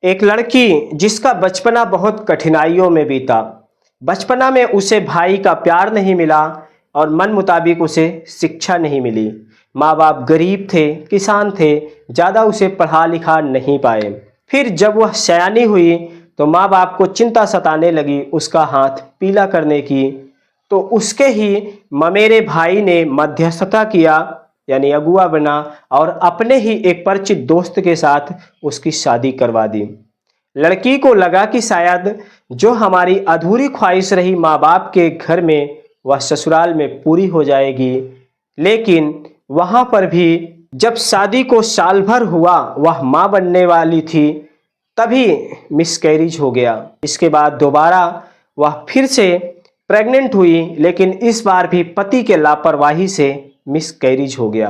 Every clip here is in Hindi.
एक लड़की जिसका बचपना बहुत कठिनाइयों में बीता। बचपना में उसे भाई का प्यार नहीं मिला और मन मुताबिक उसे शिक्षा नहीं मिली। माँ बाप गरीब थे, किसान थे, ज़्यादा उसे पढ़ा लिखा नहीं पाए। फिर जब वह सयानी हुई तो माँ बाप को चिंता सताने लगी उसका हाथ पीला करने की। तो उसके ही ममेरे भाई ने मध्यस्थता किया, यानी अगुआ बना, और अपने ही एक परिचित दोस्त के साथ उसकी शादी करवा दी। लड़की को लगा कि शायद जो हमारी अधूरी ख्वाहिश रही माँ बाप के घर में, वह ससुराल में पूरी हो जाएगी। लेकिन वहाँ पर भी जब शादी को साल भर हुआ, वह माँ बनने वाली थी, तभी मिसकैरेज हो गया। इसके बाद दोबारा वह फिर से प्रेग्नेंट हुई, लेकिन इस बार भी पति के लापरवाही से मिसकैरेज हो गया।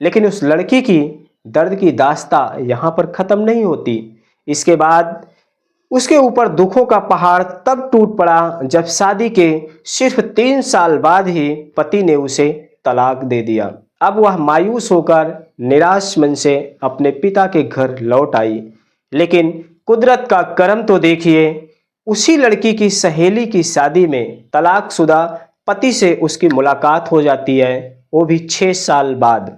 लेकिन उस लड़की की दर्द की दास्तां यहाँ पर ख़त्म नहीं होती। इसके बाद उसके ऊपर दुखों का पहाड़ तब टूट पड़ा जब शादी के सिर्फ 3 साल बाद ही पति ने उसे तलाक दे दिया। अब वह मायूस होकर निराश मन से अपने पिता के घर लौट आई। लेकिन कुदरत का करम तो देखिए, उसी लड़की की सहेली की शादी में तलाकशुदा पति से उसकी मुलाकात हो जाती है, वो भी 6 साल बाद।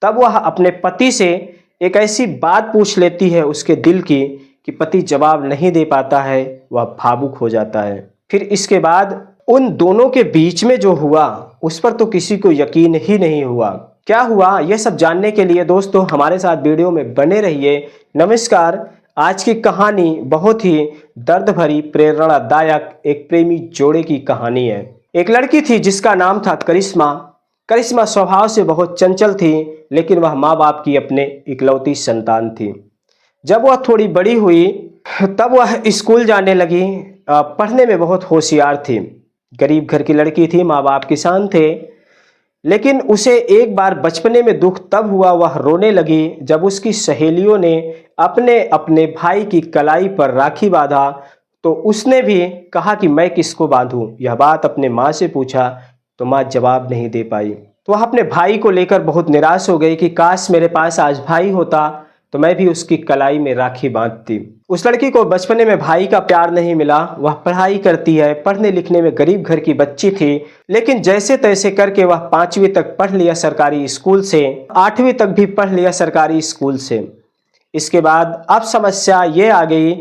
तब वह अपने पति से एक ऐसी बात पूछ लेती है उसके दिल की कि पति जवाब नहीं दे पाता है, वह भावुक हो जाता है। फिर इसके बाद उन दोनों के बीच में जो हुआ उस पर तो किसी को यकीन ही नहीं हुआ। क्या हुआ यह सब जानने के लिए दोस्तों हमारे साथ वीडियो में बने रहिए। नमस्कार। आज की कहानी बहुत ही दर्द भरी, प्रेरणादायक एक प्रेमी जोड़े की कहानी है। एक लड़की थी जिसका नाम था करिश्मा। करिश्मा स्वभाव से बहुत चंचल थी, लेकिन वह माँ बाप की अपने इकलौती संतान थी। जब वह थोड़ी बड़ी हुई तब वह स्कूल जाने लगी। पढ़ने में बहुत होशियार थी। गरीब घर की लड़की थी, माँ बाप किसान थे। लेकिन उसे एक बार बचपने में दुख तब हुआ, वह रोने लगी जब उसकी सहेलियों ने अपने अपने भाई की कलाई पर राखी बांधा। तो उसने भी कहा कि मैं किसको बांधूं। यह बात अपने माँ से पूछा तो माँ जवाब नहीं दे पाई। तो वह अपने भाई को लेकर बहुत निराश हो गई कि काश मेरे पास आज भाई होता तो मैं भी उसकी कलाई में राखी बांधती। उस लड़की को बचपने में भाई का प्यार नहीं मिला। वह पढ़ाई करती है, पढ़ने लिखने में गरीब घर की बच्ची थी, लेकिन जैसे तैसे करके वह 5वीं तक पढ़ लिया सरकारी स्कूल से, 8वीं तक भी पढ़ लिया सरकारी स्कूल से। इसके बाद अब समस्या ये आ गई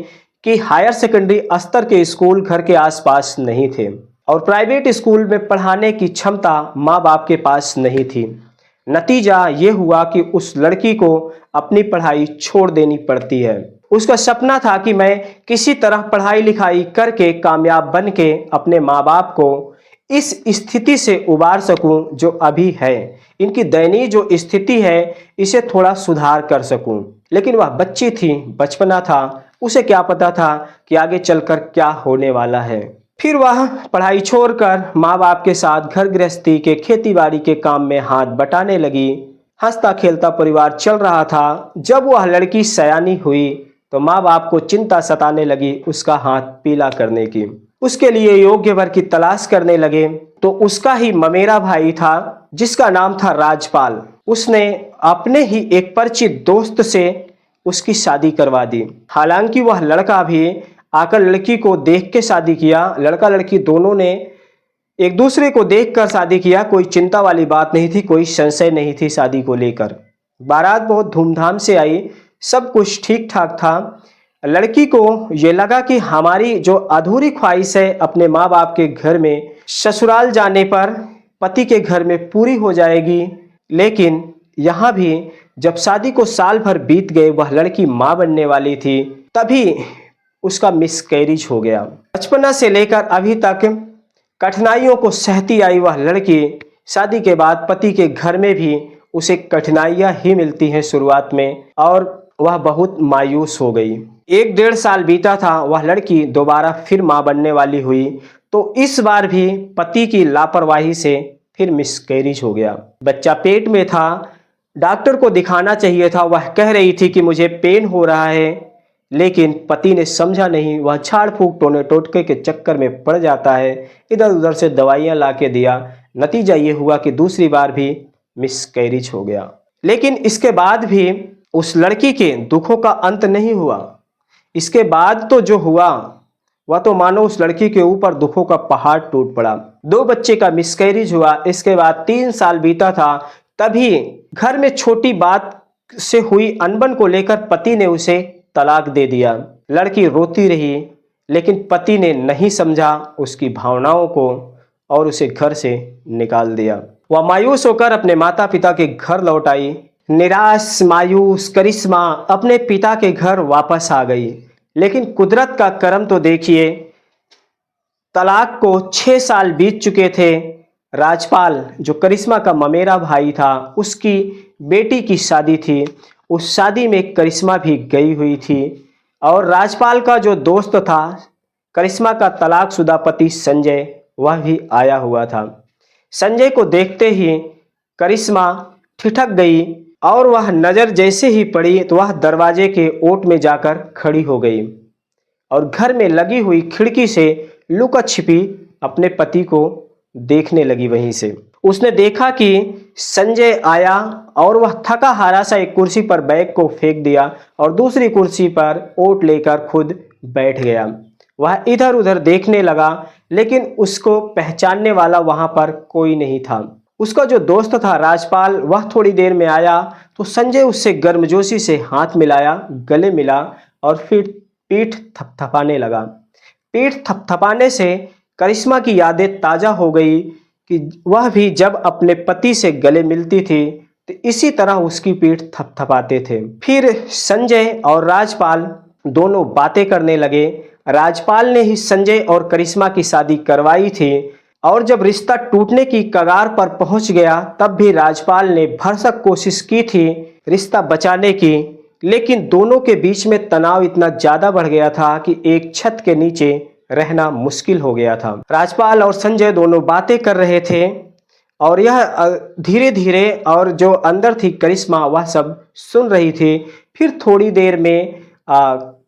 कि हायर सेकेंडरी स्तर के स्कूल घर के आसपास नहीं थे और प्राइवेट स्कूल में पढ़ाने की क्षमता माँ बाप के पास नहीं थी। नतीजा ये हुआ कि उस लड़की को अपनी पढ़ाई छोड़ देनी पड़ती है। उसका सपना था कि मैं किसी तरह पढ़ाई लिखाई करके कामयाब बन के अपने माँ बाप को इस स्थिति से उबार सकूं जो अभी है। इनकी दयनीय जो स्थिति है इसे थोड़ा सुधार कर सकूं। लेकिन वह बच्ची थी, बचपना था, उसे क्या पता था कि आगे चलकर क्या होने वाला है। फिर वह पढ़ाई छोड़कर माँ बाप के साथ घर गृहस्थी के, खेती बाड़ी के काम में हाथ बटाने लगी। हंसता खेलता परिवार चल रहा था। जब वह लड़की सयानी हुई तो माँ बाप को चिंता सताने लगी उसका हाथ पीला करने की। उसके लिए योग्य वर की तलाश करने लगे। तो उसका ही ममेरा भाई था जिसका नाम था राजपाल। उसने अपने ही एक परिचित दोस्त से उसकी शादी करवा दी। हालांकि वह लड़का भी आकर लड़की को देख के शादी किया। लड़का लड़की दोनों ने एक दूसरे को देखकर शादी किया। कोई चिंता वाली बात नहीं थी, कोई संशय नहीं थी शादी को लेकर। बारात बहुत धूमधाम से आई, सब कुछ ठीक ठाक था। लड़की को ये लगा कि हमारी जो अधूरी ख्वाहिश है अपने माँ बाप के घर में ससुराल जाने पर पति के घर में पूरी हो जाएगी। लेकिन यहाँ भी जब शादी को साल भर बीत गए, वह लड़की माँ बनने वाली थी, तभी उसका मिसकैरेज हो गया। बचपना से लेकर अभी तक कठिनाइयों को सहती आई वह लड़की शादी के बाद पति के घर में भी उसे कठिनाइयां ही मिलती हैं शुरुआत में, और वह बहुत मायूस हो गई। 1-1.5 साल बीता था, वह लड़की दोबारा फिर माँ बनने वाली हुई। तो इस बार भी पति की लापरवाही से फिर मिसकैरेज हो गया। बच्चा पेट में था, डॉक्टर को दिखाना चाहिए था। वह कह रही थी कि मुझे पेन हो रहा है, लेकिन पति ने समझा नहीं। वह झाड़ फूक टोने टोटके के चक्कर में पड़ जाता है, इधर उधर से दवाइयाँ ला के दिया। नतीजा ये हुआ कि दूसरी बार भी मिसकैरेज हो गया। लेकिन इसके बाद भी उस लड़की के दुखों का अंत नहीं हुआ। इसके बाद तो जो हुआ वह तो मानो उस लड़की के ऊपर दुखों का पहाड़ टूट पड़ा। 2 बच्चे का मिसकैरेज हुआ। इसके बाद 3 साल बीता था, तभी घर में छोटी बात से हुई अनबन को लेकर पति ने उसे तलाक दे दिया। लड़की रोती रही, लेकिन पति ने नहीं समझा उसकी भावनाओं को और उसे घर से निकाल दिया। वह मायूस होकर अपने माता पिता के घर लौट आई। निराश मायूस करिश्मा अपने पिता के घर वापस आ गई। लेकिन कुदरत का करम तो देखिए, तलाक को 6 साल बीत चुके थे। राजपाल जो करिश्मा का ममेरा भाई था, उसकी बेटी की शादी थी। उस शादी में करिश्मा भी गई हुई थी और राजपाल का जो दोस्त था, करिश्मा का तलाकशुदा पति संजय, वह भी आया हुआ था। संजय को देखते ही करिश्मा ठिठक गई और वह नज़र जैसे ही पड़ी तो वह दरवाजे के ओट में जाकर खड़ी हो गई और घर में लगी हुई खिड़की से लुका छिपी अपने पति को देखने लगी। वहीं से उसने देखा कि संजय आया और वह थका हारा सा एक कुर्सी पर बैग को फेंक दिया और दूसरी कुर्सी पर ओट लेकर खुद बैठ गया। वह इधर उधर देखने लगा, लेकिन उसको पहचानने वाला वहां पर कोई नहीं था। उसका जो दोस्त था राजपाल, वह थोड़ी देर में आया तो संजय उससे गर्मजोशी से हाथ मिलाया, गले मिला और फिर पीठ थपथपाने लगा। पीठ थपथपाने से करिश्मा की यादें ताज़ा हो गई कि वह भी जब अपने पति से गले मिलती थी तो इसी तरह उसकी पीठ थपथपाते थे। फिर संजय और राजपाल दोनों बातें करने लगे। राजपाल ने ही संजय और करिश्मा की शादी करवाई थी और जब रिश्ता टूटने की कगार पर पहुंच गया तब भी राजपाल ने भरसक कोशिश की थी रिश्ता बचाने की, लेकिन दोनों के बीच में तनाव इतना ज़्यादा बढ़ गया था कि एक छत के नीचे रहना मुश्किल हो गया था। राजपाल और संजय दोनों बातें कर रहे थे और यह धीरे धीरे, और जो अंदर थी करिश्मा वह सब सुन रही थी। फिर थोड़ी देर में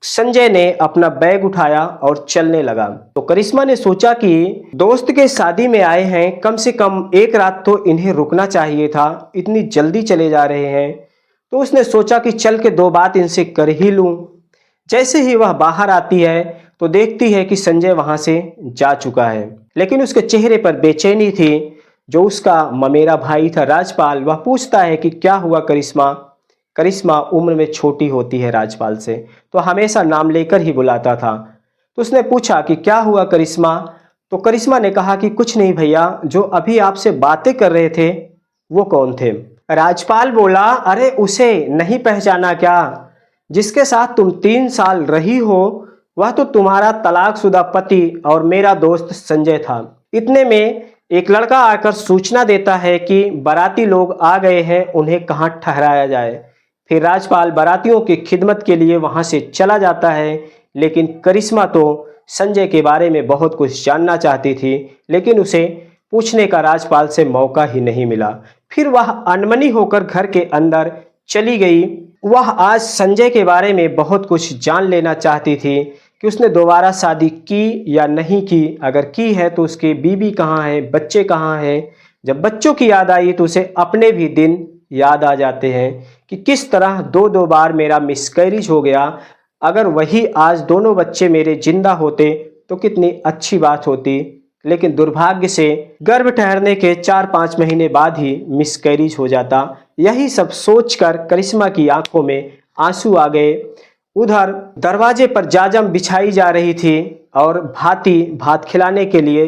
संजय ने अपना बैग उठाया और चलने लगा। तो करिश्मा ने सोचा कि दोस्त के शादी में आए हैं, कम से कम एक रात तो इन्हें रुकना चाहिए था, इतनी जल्दी चले जा रहे हैं। तो उसने सोचा कि चल के 2 बात इनसे कर ही लूं। जैसे ही वह बाहर आती है तो देखती है कि संजय वहां से जा चुका है, लेकिन उसके चेहरे पर बेचैनी थी। जो उसका ममेरा भाई था राजपाल, वह पूछता है कि क्या हुआ करिश्मा। करिश्मा उम्र में छोटी होती है राजपाल से, तो हमेशा नाम लेकर ही बुलाता था। तो उसने पूछा कि क्या हुआ करिश्मा। तो करिश्मा ने कहा कि कुछ नहीं भैया, जो अभी आपसे बातें कर रहे थे वो कौन थे। राजपाल बोला, अरे उसे नहीं पहचाना क्या, जिसके साथ तुम 3 साल रही हो वह तो तुम्हारा तलाकशुदा पति और मेरा दोस्त संजय था। इतने में एक लड़का आकर सूचना देता है कि बाराती लोग आ गए हैं, उन्हें कहाँ ठहराया जाए। फिर राजपाल बारातियों की खिदमत के लिए वहां से चला जाता है, लेकिन करिश्मा तो संजय के बारे में बहुत कुछ जानना चाहती थी, लेकिन उसे पूछने का राजपाल से मौका ही नहीं मिला। फिर वह अनमनी होकर घर के अंदर चली गई। वह आज संजय के बारे में बहुत कुछ जान लेना चाहती थी कि उसने दोबारा शादी की या नहीं की। अगर की है तो उसकी बीवी कहाँ है, बच्चे कहाँ हैं। जब बच्चों की याद आई तो उसे अपने भी दिन याद आ जाते हैं कि किस तरह 2 बार मेरा मिसकैरेज हो गया। अगर वही आज दोनों बच्चे मेरे जिंदा होते तो कितनी अच्छी बात होती, लेकिन दुर्भाग्य से गर्भ ठहरने के 4-5 महीने बाद ही मिसकैरेज हो जाता। यही सब सोचकर करिश्मा की आंखों में आंसू आ गए। उधर दरवाजे पर जाजम बिछाई जा रही थी और भाती भात खिलाने के लिए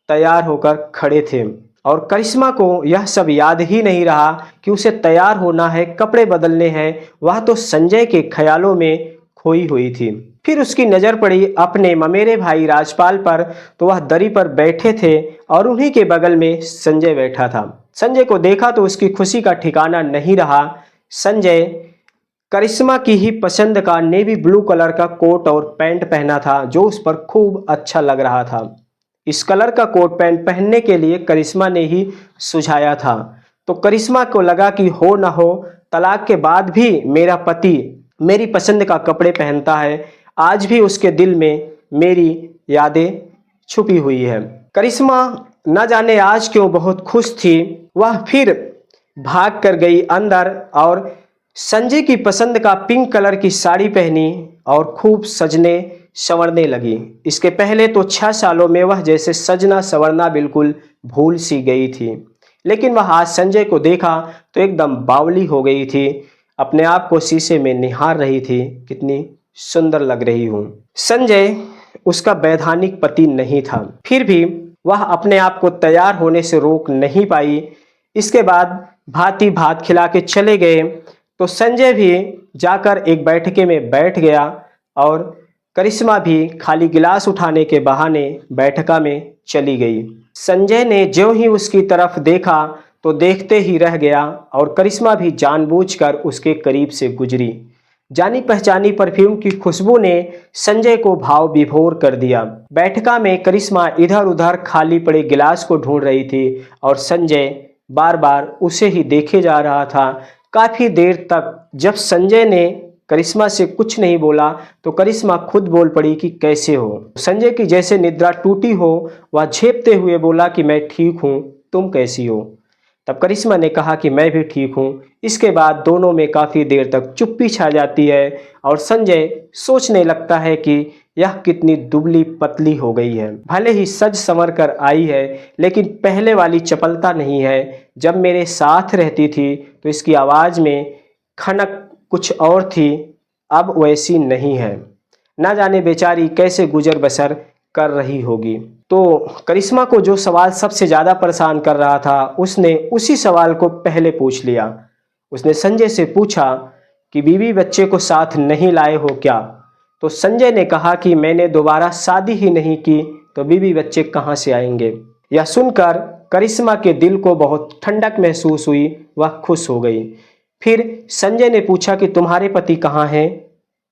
तैयार होकर खड़े थे और करिश्मा को यह सब याद ही नहीं रहा कि उसे तैयार होना है, कपड़े बदलने हैं। वह तो संजय के ख्यालों में खोई हुई थी। फिर उसकी नज़र पड़ी अपने ममेरे भाई राजपाल पर, तो वह दरी पर बैठे थे और उन्हीं के बगल में संजय बैठा था। संजय को देखा तो उसकी खुशी का ठिकाना नहीं रहा। संजय करिश्मा की ही पसंद का नेवी ब्लू कलर का कोट और पैंट पहना था, जो उस पर खूब अच्छा लग रहा था। इस कलर का कोट पैंट पहनने के लिए करिश्मा ने ही सुझाया था। तो करिश्मा को लगा कि हो ना हो, तलाक के बाद भी मेरा पति मेरी पसंद का कपड़े पहनता है, आज भी उसके दिल में मेरी यादें छुपी हुई है। करिश्मा न जाने आज क्यों बहुत खुश थी। वह फिर भाग कर गई अंदर और संजय की पसंद का पिंक कलर की साड़ी पहनी और खूब सजने संवरने लगी। इसके पहले तो 6 सालों में वह जैसे सजना संवरना बिल्कुल भूल सी गई थी, लेकिन वह आज संजय को देखा तो एकदम बावली हो गई थी। अपने आप को शीशे में निहार रही थी, कितनी सुंदर लग रही हूँ। संजय उसका वैधानिक पति नहीं था, फिर भी वह अपने आप को तैयार होने से रोक नहीं पाई। इसके बाद भांति भात खिला के चले गए तो संजय भी जाकर एक बैठके में बैठ गया और करिश्मा भी खाली गिलास उठाने के बहाने बैठका में चली गई। संजय ने ज्यों ही उसकी तरफ देखा तो देखते ही रह गया और करिश्मा भी जानबूझकर उसके करीब से गुजरी। जानी पहचानी परफ्यूम की खुशबू ने संजय को भाव विभोर कर दिया। बैठका में करिश्मा इधर उधर खाली पड़े गिलास को ढूंढ रही थी और संजय बार बार उसे ही देखे जा रहा था। काफी देर तक जब संजय ने करिश्मा से कुछ नहीं बोला तो करिश्मा खुद बोल पड़ी कि कैसे हो। संजय की जैसे निद्रा टूटी हो, वह झेपते हुए बोला कि मैं ठीक हूँ, तुम कैसी हो। तब करिश्मा ने कहा कि मैं भी ठीक हूँ। इसके बाद दोनों में काफ़ी देर तक चुप्पी छा जाती है और संजय सोचने लगता है कि यह कितनी दुबली पतली हो गई है। भले ही सज संवर कर आई है, लेकिन पहले वाली चपलता नहीं है। जब मेरे साथ रहती थी तो इसकी आवाज़ में खनक कुछ और थी, अब वैसी नहीं है। ना जाने बेचारी कैसे गुजर बसर कर रही होगी। तो करिश्मा को जो सवाल सबसे ज़्यादा परेशान कर रहा था, उसने उसी सवाल को पहले पूछ लिया। उसने संजय से पूछा कि बीवी बच्चे को साथ नहीं लाए हो क्या। तो संजय ने कहा कि मैंने दोबारा शादी ही नहीं की तो बीवी बच्चे कहाँ से आएंगे। यह सुनकर करिश्मा के दिल को बहुत ठंडक महसूस हुई, वह खुश हो गई। फिर संजय ने पूछा कि तुम्हारे पति कहाँ हैं,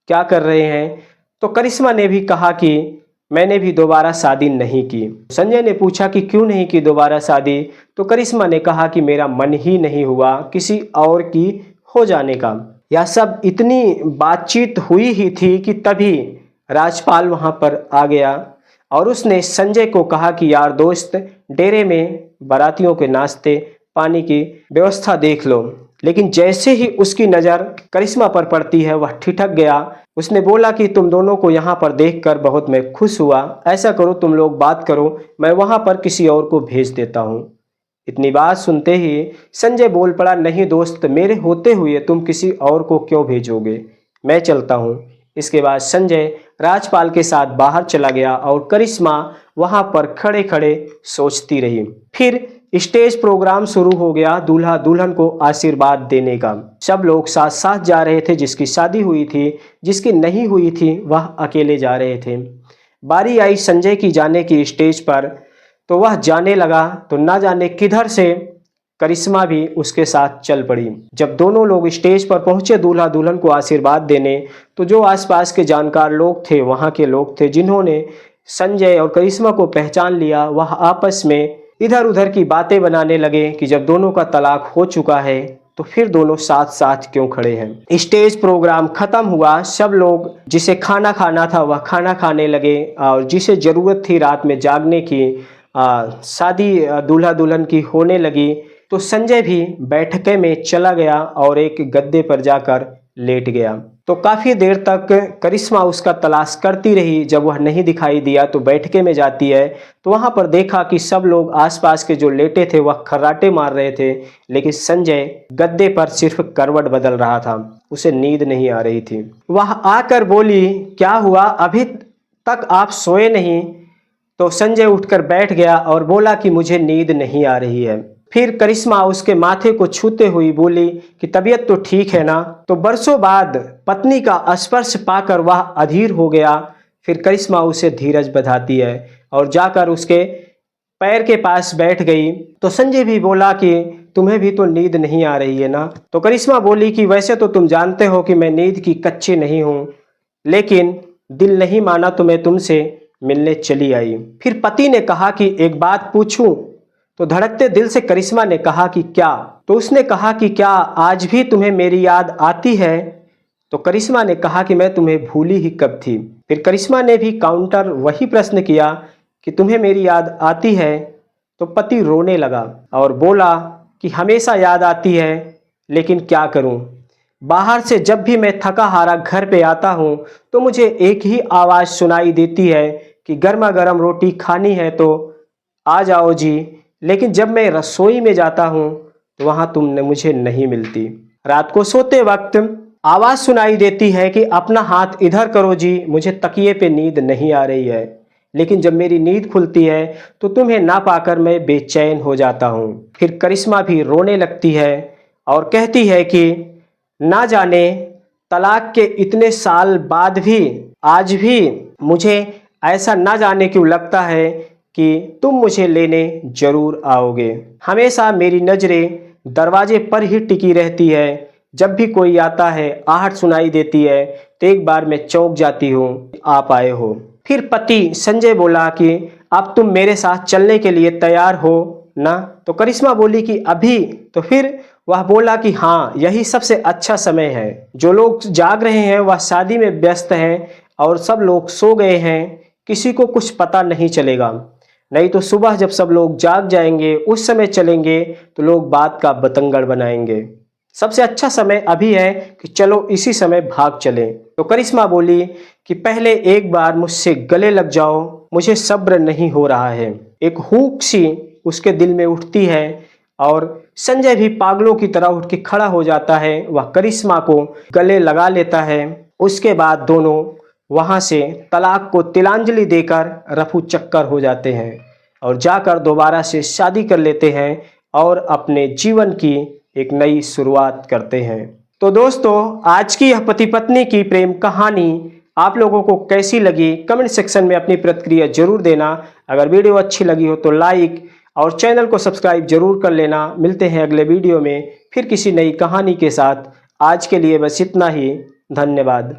क्या कर रहे हैं। तो करिश्मा ने भी कहा कि मैंने भी दोबारा शादी नहीं की। संजय ने पूछा कि क्यों नहीं की दोबारा शादी। तो करिश्मा ने कहा कि मेरा मन ही नहीं हुआ किसी और की हो जाने का। यह सब इतनी बातचीत हुई ही थी कि तभी राजपाल वहां पर आ गया और उसने संजय को कहा कि यार दोस्त, डेरे में बारातियों के नाश्ते पानी की व्यवस्था देख लो। लेकिन जैसे ही उसकी नज़र करिश्मा पर पड़ती है वह ठिठक गया। उसने बोला कि तुम दोनों को यहाँ पर देखकर बहुत मैं खुश हुआ। ऐसा करो, तुम लोग बात करो, मैं वहाँ पर किसी और को भेज देता हूँ। इतनी बात सुनते ही संजय बोल पड़ा, नहीं दोस्त, मेरे होते हुए तुम किसी और को क्यों भेजोगे, मैं चलता हूँ। इसके बाद संजय राजपाल के साथ बाहर चला गया और करिश्मा वहाँ पर खड़े खड़े सोचती रही। फिर स्टेज प्रोग्राम शुरू हो गया, दूल्हा दुल्हन को आशीर्वाद देने का। सब लोग साथ साथ जा रहे थे। जिसकी शादी हुई थी, जिसकी नहीं हुई थी, वह अकेले जा रहे थे। बारी आई संजय की जाने की स्टेज पर, तो वह जाने लगा तो ना जाने किधर से करिश्मा भी उसके साथ चल पड़ी। जब दोनों लोग स्टेज पर पहुंचे दूल्हा दुल्हन को आशीर्वाद देने, तो जो आसपास के जानकार लोग थे, वहां के लोग थे जिन्होंने संजय और करिश्मा को पहचान लिया, वह आपस में इधर उधर की बातें बनाने लगे कि जब दोनों का तलाक हो चुका है तो फिर दोनों साथ साथ क्यों खड़े हैं। स्टेज प्रोग्राम खत्म हुआ। सब लोग जिसे खाना खाना था वह खाना खाने लगे और जिसे ज़रूरत थी रात में जागने की, शादी दूल्हा दुल्हन की होने लगी। तो संजय भी बैठके में चला गया और एक गद्दे पर जाकर लेट गया। तो काफ़ी देर तक करिश्मा उसका तलाश करती रही। जब वह नहीं दिखाई दिया तो बैठके में जाती है तो वहाँ पर देखा कि सब लोग आसपास के जो लेटे थे वह खर्राटे मार रहे थे, लेकिन संजय गद्दे पर सिर्फ करवट बदल रहा था, उसे नींद नहीं आ रही थी। वह आकर बोली, क्या हुआ, अभी तक आप सोए नहीं। तो संजय उठकर बैठ गया और बोला कि मुझे नींद नहीं आ रही है। फिर करिश्मा उसके माथे को छूते हुई बोली कि तबीयत तो ठीक है ना। तो बरसों बाद पत्नी का स्पर्श पाकर वह अधीर हो गया। फिर करिश्मा उसे धीरज बंधाती है और जाकर उसके पैर के पास बैठ गई। तो संजय भी बोला कि तुम्हें भी तो नींद नहीं आ रही है ना। तो करिश्मा बोली कि वैसे तो तुम जानते हो कि मैं नींद की कच्ची नहीं हूँ, लेकिन दिल नहीं माना तो मैं तुमसे मिलने चली आई। फिर पति ने कहा कि एक बात पूछूं। तो धड़कते दिल से करिश्मा ने कहा कि क्या। तो उसने कहा कि क्या आज भी तुम्हें मेरी याद आती है। तो करिश्मा ने कहा कि मैं तुम्हें भूली ही कब थी। फिर करिश्मा ने भी काउंटर वही प्रश्न किया कि तुम्हें मेरी याद आती है। तो पति रोने लगा और बोला कि हमेशा याद आती है, लेकिन क्या करूं, बाहर से जब भी मैं थका हारा घर पे आता हूँ तो मुझे एक ही आवाज़ सुनाई देती है कि गर्मा गर्म रोटी खानी है तो आ जाओ जी। लेकिन जब मैं रसोई में जाता हूँ तो वहाँ तुम मुझे नहीं मिलती। रात को सोते वक्त आवाज़ सुनाई देती है कि अपना हाथ इधर करो जी, मुझे तकिए पे नींद नहीं आ रही है। लेकिन जब मेरी नींद खुलती है तो तुम्हें ना पाकर मैं बेचैन हो जाता हूँ। फिर करिश्मा भी रोने लगती है और कहती है कि ना जाने तलाक के इतने साल बाद भी आज भी मुझे ऐसा ना जाने क्यों लगता है कि तुम मुझे लेने जरूर आओगे। हमेशा मेरी नज़रें दरवाजे पर ही टिकी रहती है। जब भी कोई आता है आहट सुनाई देती है तो एक बार मैं चौंक जाती हूँ, आप आए हो। फिर पति संजय बोला कि अब तुम मेरे साथ चलने के लिए तैयार हो ना? तो करिश्मा बोली कि अभी। तो फिर वह बोला कि हाँ, यही सबसे अच्छा समय है। जो लोग जाग रहे हैं वह शादी में व्यस्त हैं और सब लोग सो गए हैं, किसी को कुछ पता नहीं चलेगा। नहीं तो सुबह जब सब लोग जाग जाएंगे उस समय चलेंगे तो लोग बात का बतंगड़ बनाएंगे। सबसे अच्छा समय अभी है कि चलो इसी समय भाग चलें। तो करिश्मा बोली कि पहले एक बार मुझसे गले लग जाओ, मुझे सब्र नहीं हो रहा है। एक हुक सी उसके दिल में उठती है और संजय भी पागलों की तरह उठ के खड़ा हो जाता है। वह करिश्मा को गले लगा लेता है। उसके बाद दोनों वहां से तलाक को तिलांजलि देकर रफू चक्कर हो जाते हैं और जाकर दोबारा से शादी कर लेते हैं और अपने जीवन की एक नई शुरुआत करते हैं। तो दोस्तों, आज की यह पति पत्नी की प्रेम कहानी आप लोगों को कैसी लगी कमेंट सेक्शन में अपनी प्रतिक्रिया जरूर देना। अगर वीडियो अच्छी लगी हो तो लाइक और चैनल को सब्सक्राइब जरूर कर लेना। मिलते हैं अगले वीडियो में फिर किसी नई कहानी के साथ। आज के लिए बस इतना ही। धन्यवाद।